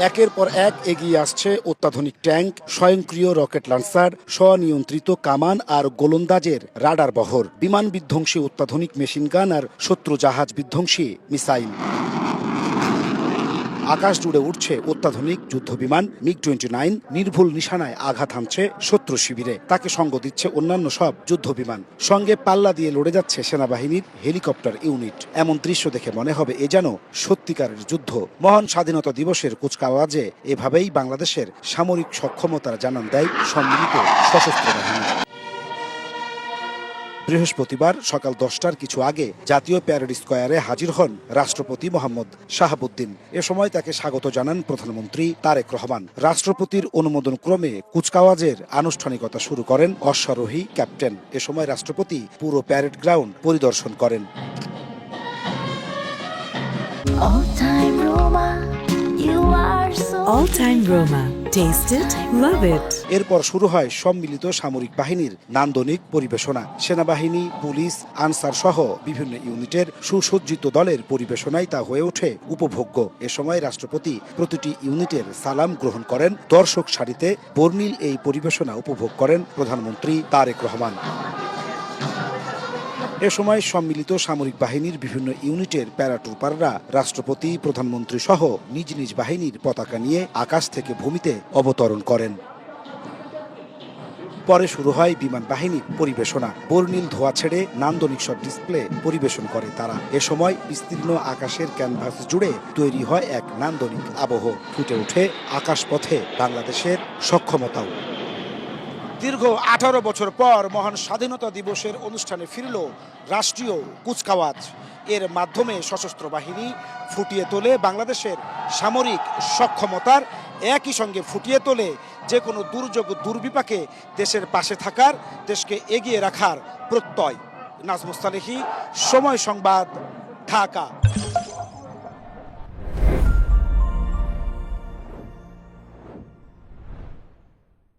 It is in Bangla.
একের পর এক এগিয়ে আসছে অত্যাধুনিক ট্যাঙ্ক, স্বয়ংক্রিয় রকেট লঞ্চার, স্বনিয়ন্ত্রিত কামান আর গোলন্দাজের রাডার বহর, বিমান বিধ্বংসী অত্যাধুনিক মেশিনগান আর শত্রু জাহাজ বিধ্বংসী মিসাইল। আকাশ জুড়ে উঠছে অত্যাধুনিক যুদ্ধবিমান MiG-29, নির্ভুল নিশানায় আঘাত হানছে শত্রু শিবিরে। তাকে সঙ্গ দিচ্ছে অন্যান্য সব যুদ্ধবিমান। সঙ্গে পাল্লা দিয়ে লড়ে যাচ্ছে সেনাবাহিনীর হেলিকপ্টার ইউনিট। এমন দৃশ্য দেখে মনে হবে এ যেন সত্যিকারের যুদ্ধ। মহান স্বাধীনতা দিবসের কুচকাওয়াজে এভাবেই বাংলাদেশের সামরিক সক্ষমতার জানান দেয় সম্মিলিত সশস্ত্র বাহিনী। বৃহস্পতিবার সকাল 10টার কিছু আগে জাতীয় প্যারেড স্কয়ারে হাজির হন রাষ্ট্রপতি মোহাম্মদ শাহাবুদ্দিন। এ সময় তাকে স্বাগত জানান প্রধানমন্ত্রী তারেক রহমান। রাষ্ট্রপতির অনুমোদন ক্রমে কুচকাওয়াজের আনুষ্ঠানিকতা শুরু করেন অশ্বারোহী ক্যাপ্টেন। এ সময় রাষ্ট্রপতি পুরো প্যারেড গ্রাউন্ড পরিদর্শন করেন। All time Roma. Taste it, love it. এরপর শুরু হয় সম্মিলিত সামরিক বাহিনীর নান্দনিক পরিবেশনা। সেনাবাহিনী, পুলিশ, আনসার সহ বিভিন্ন ইউনিটের সুসজ্জিত দলের পরিবেশনায় তা হয়ে ওঠে উপভোগ্য। এ সময় রাষ্ট্রপতি প্রতিটি ইউনিটের সালাম গ্রহণ করেন। দর্শক সারিতে বর্ণিল এই পরিবেশনা উপভোগ করেন প্রধানমন্ত্রী তারেক রহমান। এ সময় সম্মিলিত সামরিক বাহিনীর বিভিন্ন ইউনিটের প্যারাট্রুপাররা রাষ্ট্রপতি, প্রধানমন্ত্রী সহ নিজ নিজ বাহিনীর পতাকা নিয়ে আকাশ থেকে ভূমিতে অবতরণ করেন। পরে শুরু হয় বিমান বাহিনীর পরিবেশনা। বর্ণিল ধোঁয়া ছেড়ে নান্দনিক সব ডিসপ্লে পরিবেশন করে তারা। এ সময় বিস্তীর্ণ আকাশের ক্যানভাস জুড়ে তৈরি হয় এক নান্দনিক আবহ। ফুটে ওঠে আকাশপথে বাংলাদেশের সক্ষমতাও। দীর্ঘ 18 বছর পর মহান স্বাধীনতা দিবসের অনুষ্ঠানে ফিরল রাষ্ট্রীয় কুচকাওয়াজ। এর মাধ্যমে সশস্ত্র বাহিনী ফুটিয়ে তোলে বাংলাদেশের সামরিক সক্ষমতার, একই সঙ্গে ফুটিয়ে তোলে যে কোনো দুর্যোগ দুর্বিপাকে দেশের পাশে থাকার, দেশকে এগিয়ে রাখার প্রত্যয়। নাজমুস সালেহী, সময় সংবাদ, ঢাকা।